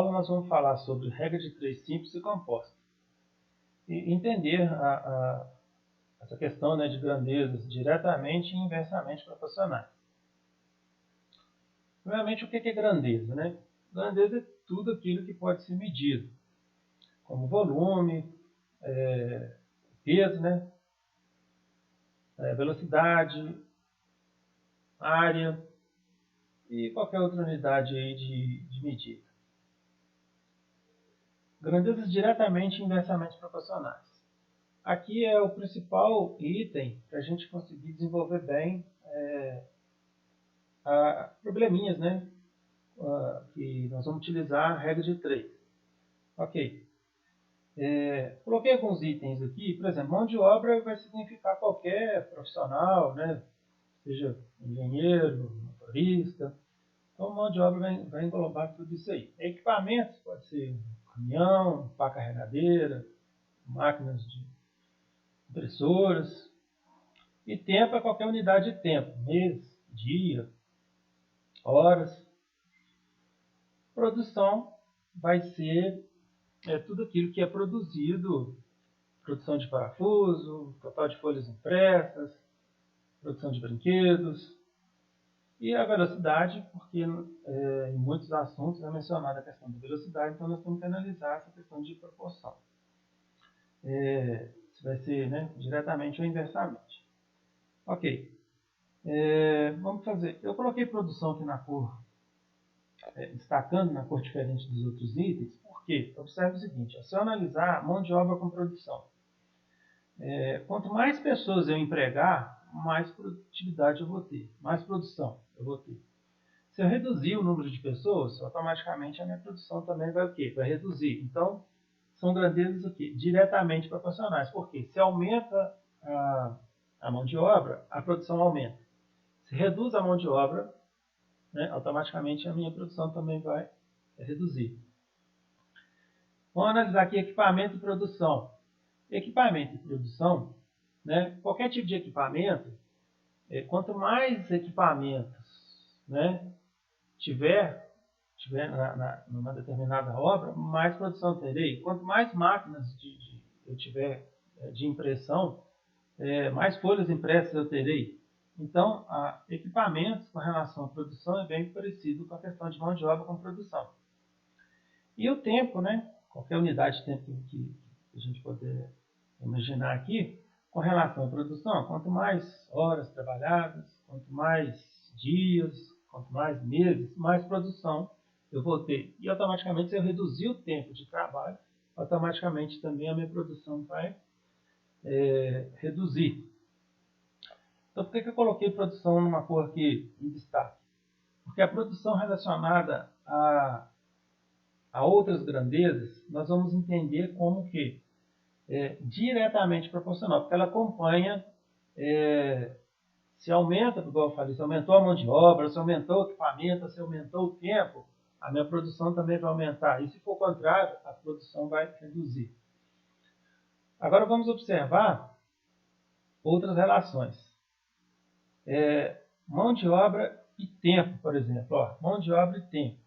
aula nós vamos falar sobre regra de 3 simples e composta. E entender essa questão, né, de grandezas diretamente e inversamente proporcionais. Primeiramente, o que é grandeza, né? Grandeza é tudo aquilo que pode ser medido, como volume, peso, né? Velocidade, área e qualquer outra unidade aí de medida. Grandezas diretamente e inversamente proporcionais. Aqui é o principal item para a gente conseguir desenvolver bem probleminhas, né? Que nós vamos utilizar a regra de 3. Ok. Coloquei alguns itens aqui, por exemplo, mão de obra vai significar qualquer profissional, né? Seja engenheiro, motorista. Então, mão de obra vai englobar tudo isso aí. Equipamentos, pode ser um caminhão, pá carregadeira, máquinas de impressoras. E tempo é qualquer unidade de tempo, mês, dia, horas. Produção vai ser tudo aquilo que é produzido, produção de parafuso, total de folhas impressas, produção de brinquedos. E a velocidade, porque em muitos assuntos é mencionada a questão da velocidade, então nós temos que analisar essa questão de proporção. Se vai ser, né, diretamente ou inversamente. Ok. Vamos fazer. Eu coloquei produção aqui na cor, destacando na cor diferente dos outros itens, porque observe o seguinte: se eu analisar mão de obra com produção, quanto mais pessoas eu empregar, mais produtividade eu vou ter, mais produção eu vou ter. Se eu reduzir o número de pessoas, automaticamente a minha produção também vai o quê? Vai reduzir. Então, são grandezas o quê? Diretamente proporcionais. Por quê? Se aumenta a mão de obra, a produção aumenta. Se reduz a mão de obra, né, automaticamente a minha produção também vai reduzir. Vamos analisar aqui equipamento e produção. Equipamento e produção, né, qualquer tipo de equipamento, quanto mais equipamentos, né, tiver numa determinada obra, mais produção eu terei. Quanto mais máquinas eu tiver de impressão, mais folhas impressas eu terei. Então, equipamentos com relação à produção é bem parecido com a questão de mão de obra com produção. E o tempo, né? Qualquer unidade de tempo que a gente puder imaginar aqui, com relação à produção, quanto mais horas trabalhadas, quanto mais dias, quanto mais meses, mais produção eu vou ter. E automaticamente, se eu reduzir o tempo de trabalho, automaticamente também a minha produção vai reduzir. Então, por que eu coloquei produção numa cor aqui em destaque? Porque a produção relacionada a outras grandezas, nós vamos entender como que diretamente proporcional, porque ela acompanha, se aumenta, igual eu falei, se aumentou a mão de obra, se aumentou o equipamento, se aumentou o tempo, a minha produção também vai aumentar. E se for o contrário, a produção vai reduzir. Agora vamos observar outras relações. Mão de obra e tempo, por exemplo. Mão de obra e tempo.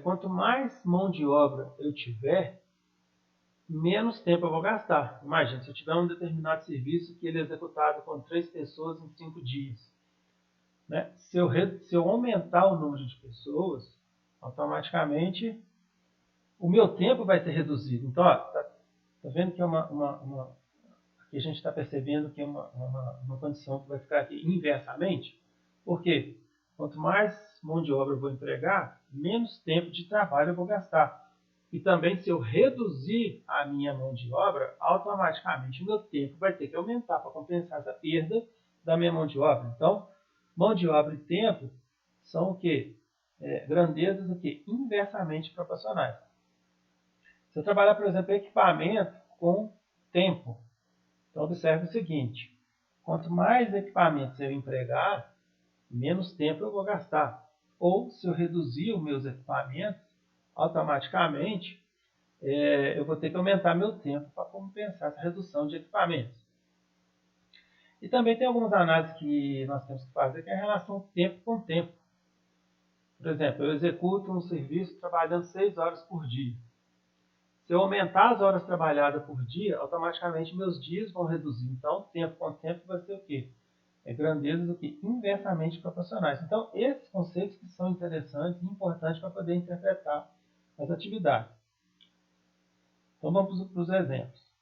Quanto mais mão de obra eu tiver, menos tempo eu vou gastar. Imagina, se eu tiver um determinado serviço que ele é executado com 3 pessoas em 5 dias. Né? Se eu aumentar o número de pessoas, automaticamente o meu tempo vai ser reduzido. Então, tá vendo que é aqui a gente está percebendo que é uma condição que vai ficar aqui inversamente? Por quê? Quanto mais mão de obra eu vou empregar, menos tempo de trabalho eu vou gastar. E também, se eu reduzir a minha mão de obra, automaticamente o meu tempo vai ter que aumentar para compensar essa perda da minha mão de obra. Então, mão de obra e tempo são o quê? Grandezas o quê? Inversamente proporcionais. Se eu trabalhar, por exemplo, equipamento com tempo, então observe o seguinte: quanto mais equipamentos eu empregar, menos tempo eu vou gastar. Ou, se eu reduzir os meus equipamentos, automaticamente eu vou ter que aumentar meu tempo para compensar essa redução de equipamentos. E também tem algumas análises que nós temos que fazer, que é a relação tempo com tempo. Por exemplo, eu executo um serviço trabalhando 6 horas por dia. Se eu aumentar as horas trabalhadas por dia, automaticamente meus dias vão reduzir. Então, tempo com tempo vai ser o quê? Grandezas o quê? Inversamente proporcionais. Então, esses conceitos que são interessantes e importantes para poder interpretar as atividades. Então, vamos para os exemplos.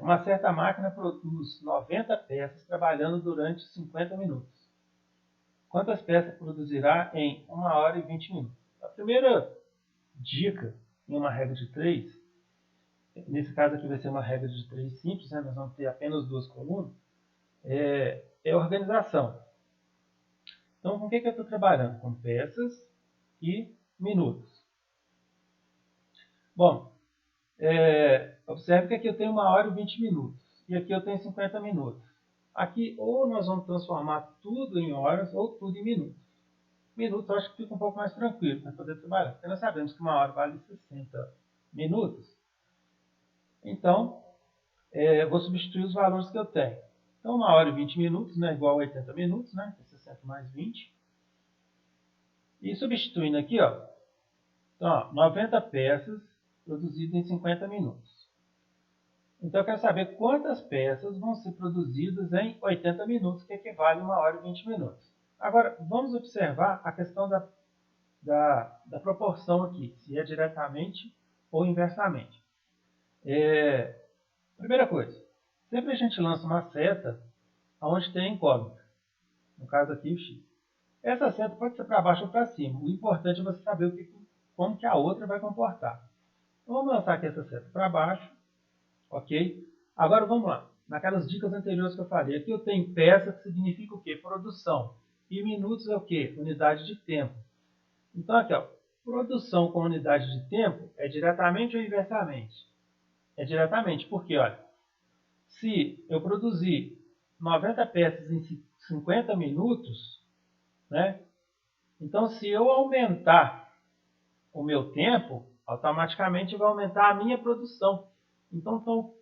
Uma certa máquina produz 90 peças trabalhando durante 50 minutos. Quantas peças produzirá em 1 hora e 20 minutos? A primeira dica em uma regra de 3, nesse caso aqui vai ser uma regra de 3 simples, né? Nós vamos ter apenas 2 colunas, é organização. Então, com o que eu estou trabalhando? Com peças e minutos. Bom, observe que aqui eu tenho 1 hora e 20 minutos, e aqui eu tenho 50 minutos. Aqui, ou nós vamos transformar tudo em horas, ou tudo em minutos. Minutos eu acho que fica um pouco mais tranquilo para poder trabalhar, porque nós sabemos que 1 hora vale 60 minutos. Então, eu vou substituir os valores que eu tenho. Então, 1 hora e 20 minutos, né, igual a 80 minutos, né, 60 mais 20. E substituindo aqui, ó, então, ó, 90 peças produzidas em 50 minutos. Então, eu quero saber quantas peças vão ser produzidas em 80 minutos, que equivale a 1 hora e 20 minutos. Agora, vamos observar a questão da proporção aqui, se é diretamente ou inversamente. Primeira coisa, sempre a gente lança uma seta onde tem incógnita. No caso aqui, o X. Essa seta pode ser para baixo ou para cima. O importante é você saber como que a outra vai comportar. Então, vamos lançar aqui essa seta para baixo. Ok? Agora vamos lá. Naquelas dicas anteriores que eu falei. Aqui eu tenho peça, que significa o quê? Produção. E minutos é o quê? Unidade de tempo. Então aqui, ó, produção com unidade de tempo é diretamente ou inversamente? É diretamente, porque olha, se eu produzir 90 peças em 50 minutos, né? Então se eu aumentar o meu tempo, automaticamente vai aumentar a minha produção. Então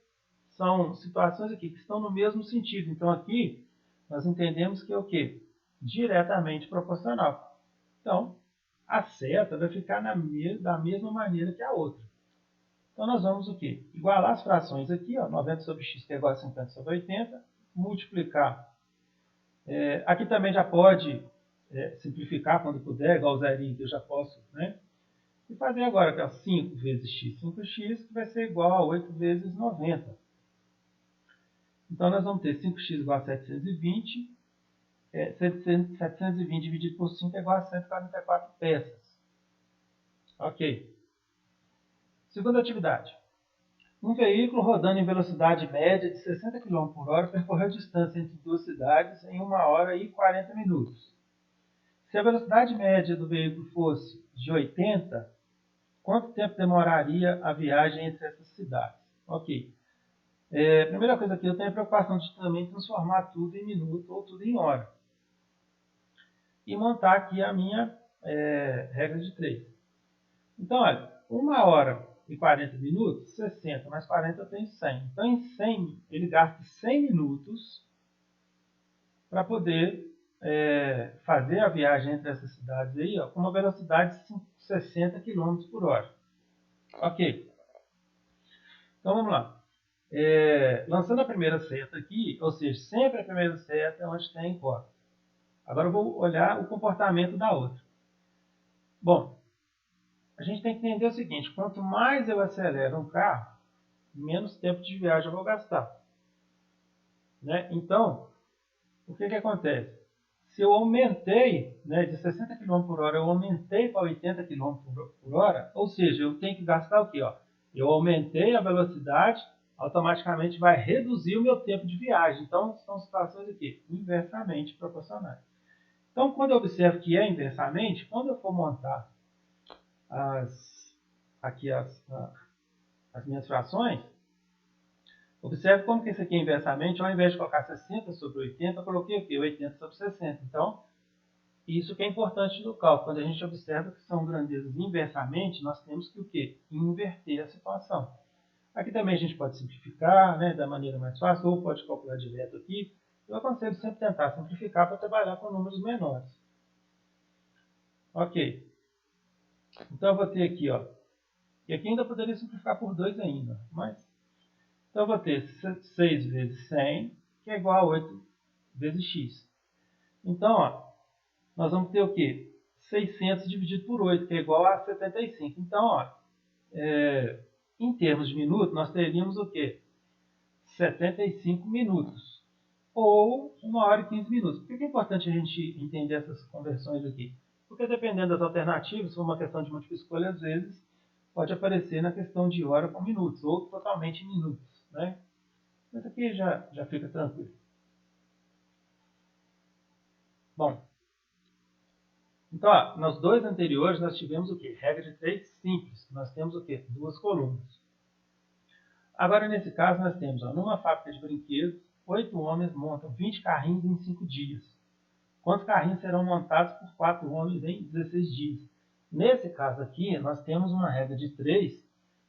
são situações aqui que estão no mesmo sentido. Então aqui nós entendemos que é o quê? Diretamente proporcional. Então a seta vai ficar da mesma maneira que a outra. Então nós vamos o quê? Igualar as frações aqui, ó, 90 sobre x que é igual a 50 sobre 80, multiplicar. Aqui também já pode simplificar quando puder, igual o zerinho que eu já posso, né? E fazer agora que é 5 vezes x, 5x, que vai ser igual a 8 vezes 90. Então nós vamos ter 5x igual a 720. 720 dividido por 5 é igual a 144 peças. Ok. Segunda atividade. Um veículo rodando em velocidade média de 60 km por hora percorreu distância entre duas cidades em 1 hora e 40 minutos. Se a velocidade média do veículo fosse de 80, quanto tempo demoraria a viagem entre essas cidades? Ok. Primeira coisa aqui, eu tenho a preocupação de também transformar tudo em minuto ou tudo em hora. E montar aqui a minha regra de 3. Então, olha, 1 hora e 40 minutos, 60 mais 40 eu tenho 100. Então, em 100, ele gasta 100 minutos para poder fazer a viagem entre essas cidades aí, ó, com uma velocidade de 60 km por hora. Ok. Então, vamos lá. Lançando a primeira seta aqui, ou seja, sempre a primeira seta é onde tem incógnita. Agora eu vou olhar o comportamento da outra. Bom, a gente tem que entender o seguinte, quanto mais eu acelero um carro, menos tempo de viagem eu vou gastar. Né? Então, o que acontece? Se eu aumentei, né, de 60 km por hora, eu aumentei para 80 km por hora, ou seja, eu tenho que gastar o quê? Ó? Eu aumentei a velocidade, automaticamente vai reduzir o meu tempo de viagem. Então, são situações aqui inversamente proporcionais. Então, quando eu observo que é inversamente, quando eu for montar as minhas frações, observe como que isso aqui é inversamente, ao invés de colocar 60 sobre 80, eu coloquei aqui 80 sobre 60. Então, isso que é importante no cálculo. Quando a gente observa que são grandezas inversamente, nós temos que o quê? Inverter a situação. Aqui também a gente pode simplificar, né, da maneira mais fácil, ou pode calcular direto aqui. Eu aconselho sempre tentar simplificar para trabalhar com números menores. Ok. Então eu vou ter aqui, ó. E aqui ainda poderia simplificar por 2 ainda. Mas, então eu vou ter 6 vezes 100, que é igual a 8 vezes x. Então, ó, nós vamos ter o quê? 600 dividido por 8, que é igual a 75. Então, ó, em termos de minuto, nós teríamos o quê? 75 minutos. Ou 1 hora e 15 minutos. Por que é importante a gente entender essas conversões aqui? Porque dependendo das alternativas, se for uma questão de múltipla escolha, às vezes pode aparecer na questão de hora com minutos, ou totalmente em minutos, né? Mas aqui já fica tranquilo. Bom, então, ó, nos dois anteriores nós tivemos o quê? Regra de 3 simples. Nós temos o quê? 2 colunas. Agora, nesse caso, nós temos, ó, numa fábrica de brinquedos, 8 homens montam 20 carrinhos em 5 dias. Quantos carrinhos serão montados por 4 homens em 16 dias? Nesse caso aqui, nós temos uma regra de 3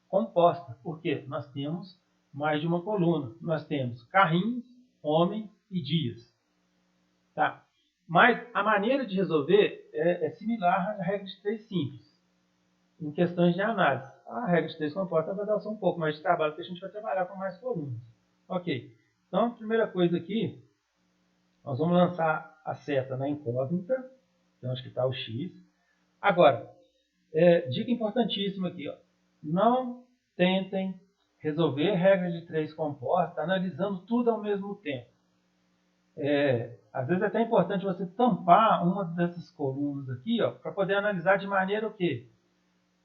composta, porque nós temos mais de uma coluna. Nós temos carrinhos, homens e dias. Tá? Mas a maneira de resolver é similar à regra de 3 simples, em questões de análise. A regra de 3 composta vai dar só um pouco mais de trabalho, porque a gente vai trabalhar com mais colunas. Ok. Então, a primeira coisa aqui, nós vamos lançar a seta na incógnita, que é onde está o x. Agora, dica importantíssima aqui, ó. Não tentem resolver regra de 3 composta analisando tudo ao mesmo tempo. Às vezes é até importante você tampar uma dessas colunas aqui, para poder analisar de maneira o quê?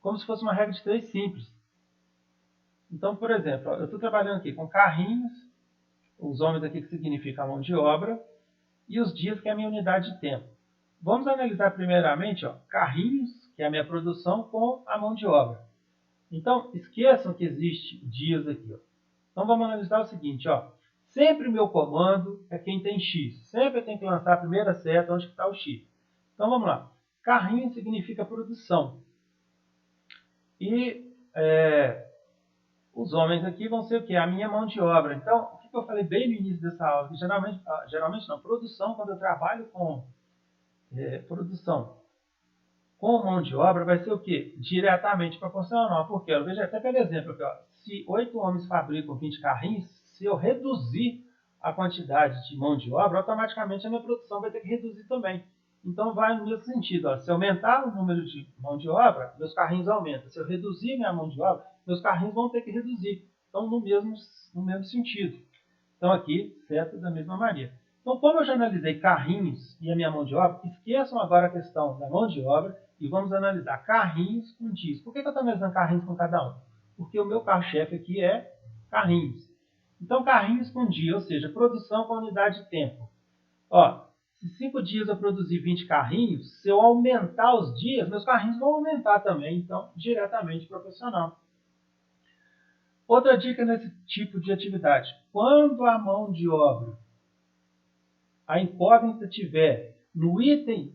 Como se fosse uma regra de 3 simples. Então, por exemplo, eu estou trabalhando aqui com carrinhos, os homens aqui que significa a mão de obra, e os dias que é a minha unidade de tempo. Vamos analisar primeiramente, carrinhos, que é a minha produção, com a mão de obra. Então, esqueçam que existe dias aqui. Então, vamos analisar o seguinte. Sempre o meu comando é quem tem x. Sempre eu tenho que lançar a primeira seta onde está o x. Então, vamos lá. Carrinho significa produção. E os homens aqui vão ser o quê? A minha mão de obra. Então, o que eu falei bem no início dessa aula? Que geralmente não. Produção, quando eu trabalho com produção com mão de obra, vai ser o quê? Diretamente proporcional. Por quê? Eu vejo até pelo exemplo aqui. Se 8 homens fabricam 20 carrinhos, se eu reduzir a quantidade de mão de obra, automaticamente a minha produção vai ter que reduzir também. Então, vai no mesmo sentido. Se eu aumentar o número de mão de obra, meus carrinhos aumentam. Se eu reduzir minha mão de obra, meus carrinhos vão ter que reduzir. Então, no mesmo sentido. Então, aqui, certo? Da mesma maneira. Então, como eu já analisei carrinhos e a minha mão de obra, esqueçam agora a questão da mão de obra e vamos analisar carrinhos com dias. Por que eu estou analisando carrinhos com cada um? Porque o meu carro-chefe aqui é carrinhos. Então, carrinhos com dia, ou seja, produção com unidade de tempo. Se 5 dias eu produzir 20 carrinhos, se eu aumentar os dias, meus carrinhos vão aumentar também, então, diretamente proporcional. Outra dica nesse tipo de atividade. Quando a mão de obra, a incógnita tiver no item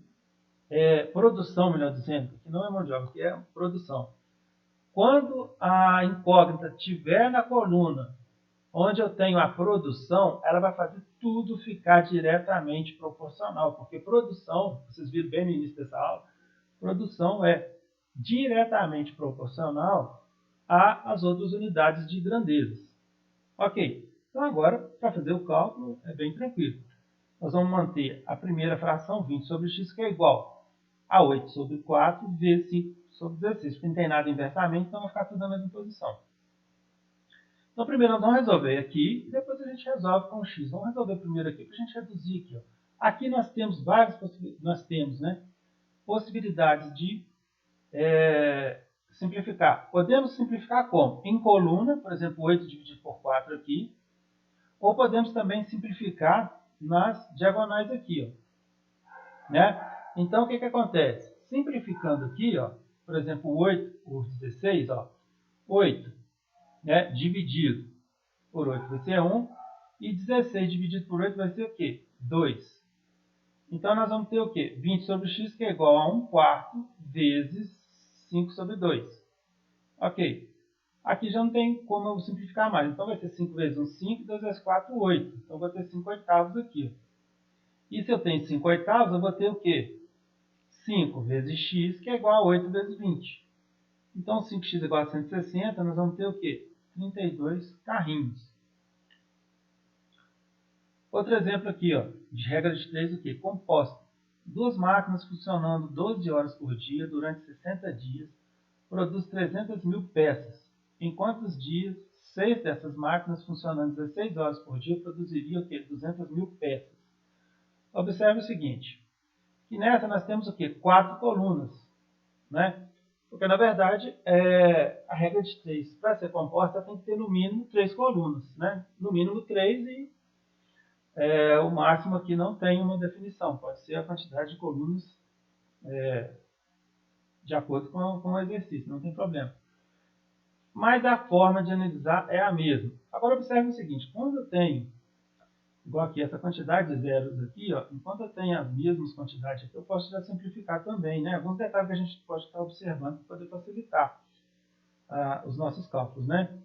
produção, melhor dizendo, que não é mão de obra, que é produção. Quando a incógnita estiver na coluna onde eu tenho a produção, ela vai fazer tudo ficar diretamente proporcional, porque produção, vocês viram bem no início dessa aula, produção é diretamente proporcional às outras unidades de grandezas. Ok, então agora, para fazer o cálculo, é bem tranquilo. Nós vamos manter a primeira fração, 20 sobre x, que é igual a 8 sobre 4 vezes 5 sobre 16. Porque não tem nada inversamente, então vai ficar tudo na mesma posição. Então, primeiro nós vamos resolver aqui, e depois a gente resolve com o x. Vamos resolver primeiro aqui, para a gente reduzir aqui. Aqui nós temos várias possibilidades de simplificar. Podemos simplificar como? Em coluna, por exemplo, 8 dividido por 4 aqui. Ou podemos também simplificar nas diagonais aqui. Então, o que acontece? Simplificando aqui, por exemplo, 8 por 16, 8 dividido por 8 vai ser 1, e 16 dividido por 8 vai ser o quê? 2. Então, nós vamos ter o quê? 20 sobre x, que é igual a 1 quarto vezes 5 sobre 2. Ok. Aqui já não tem como eu simplificar mais. Então, vai ser 5 vezes 1, 5, 2 vezes 4, 8. Então, vou ter 5 oitavos aqui. E se eu tenho 5 oitavos, eu vou ter o quê? 5 vezes x, que é igual a 8 vezes 20. Então, 5x igual a 160, nós vamos ter o quê? 32 carrinhos. Outro exemplo aqui, ó, de regra de 3, o quê? Composta. Duas máquinas funcionando 12 horas por dia durante 60 dias produz 300 mil peças. Em quantos dias 6 dessas máquinas funcionando 16 horas por dia produziriam o quê? 200 mil peças. Observe o seguinte, que nessa nós temos o quê? 4 colunas, né? Porque, na verdade, a regra de 3, para ser composta, tem que ter no mínimo 3 colunas, né? No mínimo 3 e o máximo aqui não tem uma definição. Pode ser a quantidade de colunas de acordo com o exercício, não tem problema. Mas a forma de analisar é a mesma. Agora, observe o seguinte, quando eu tenho, igual aqui, essa quantidade de zeros aqui, ó, enquanto eu tenho as mesmas quantidades aqui, eu posso já simplificar também, né? Alguns detalhes que a gente pode estar observando para poder facilitar os nossos cálculos, né?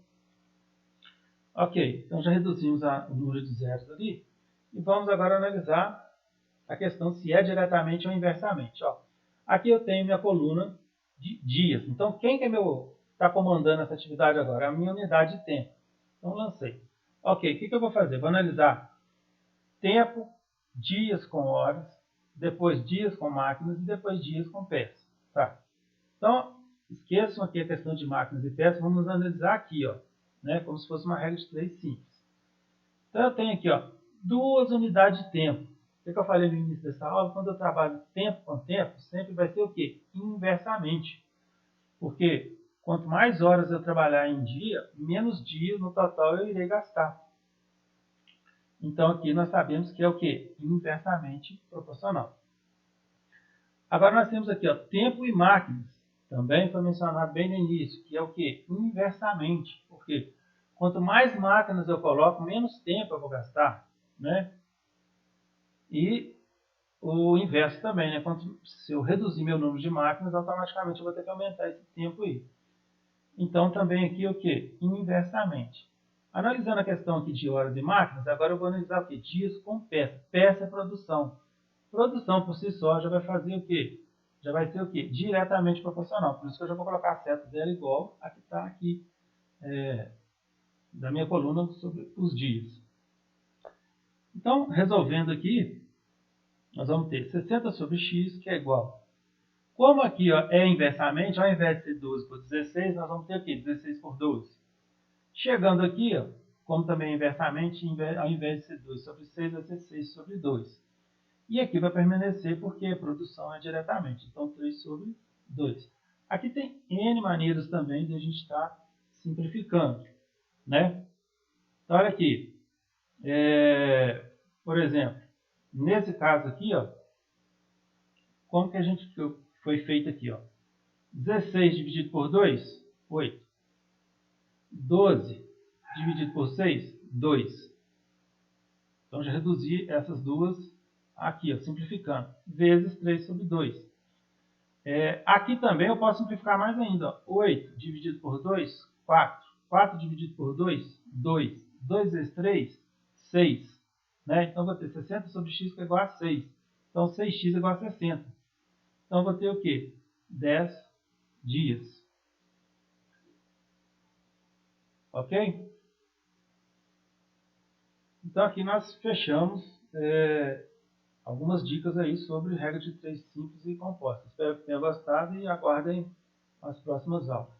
Ok, então já reduzimos o número de zeros ali. E vamos agora analisar a questão se é diretamente ou inversamente. Ó, aqui eu tenho minha coluna de dias. Então, quem que está comandando essa atividade agora? É a minha unidade de tempo. Então, lancei. Ok, o que eu vou fazer? Vou analisar tempo, dias com horas, depois dias com máquinas e depois dias com peças. Tá? Então, esqueçam aqui a questão de máquinas e peças, vamos analisar aqui, ó, né, como se fosse uma regra de 3 simples. Então, eu tenho aqui, ó, 2 unidades de tempo. O que eu falei no início dessa aula? Quando eu trabalho tempo com tempo, sempre vai ser o quê? Inversamente. Porque quanto mais horas eu trabalhar em dia, menos dias no total eu irei gastar. Então, aqui nós sabemos que é o quê? Inversamente proporcional. Agora nós temos aqui, ó, tempo e máquinas. Também foi mencionado bem no início, que é o quê? Inversamente. Porque quanto mais máquinas eu coloco, menos tempo eu vou gastar, né? E o inverso também, né? Se eu reduzir meu número de máquinas, automaticamente eu vou ter que aumentar esse tempo aí. Então, também aqui o quê? Inversamente. Analisando a questão aqui de horas e máquinas, agora eu vou analisar o quê? Dias com peça. Peça é produção. Produção por si só já vai fazer o quê? Já vai ser o quê? Diretamente proporcional. Por isso que eu já vou colocar a seta dela igual a que está aqui da minha coluna sobre os dias. Então, resolvendo aqui, nós vamos ter 60 sobre x, que é igual. Como aqui ó, é inversamente, ao invés de ser 12 por 16, nós vamos ter aqui 16 por 12. Chegando aqui, ó, como também é inversamente, ao invés de ser 2 sobre 6, vai ser 6 sobre 2. E aqui vai permanecer porque a produção é diretamente. Então, 3 sobre 2. Aqui tem N maneiras também de a gente estar simplificando, né? Então, olha aqui. Por exemplo, nesse caso aqui, ó, como que foi feito aqui? Ó? 16 dividido por 2, 8. 12 dividido por 6, 2. Então, já reduzi essas duas aqui, ó, simplificando. Vezes 3 sobre 2. Aqui também eu posso simplificar mais ainda. Ó. 8 dividido por 2, 4. 4 dividido por 2, 2. 2 vezes 3, 6. Né? Então, vou ter 60 sobre x que é igual a 6. Então, 6x é igual a 60. Então, vou ter o quê? 10 dias. Ok? Então, aqui nós fechamos algumas dicas aí sobre regra de 3 simples e compostas. Espero que tenham gostado e aguardem as próximas aulas.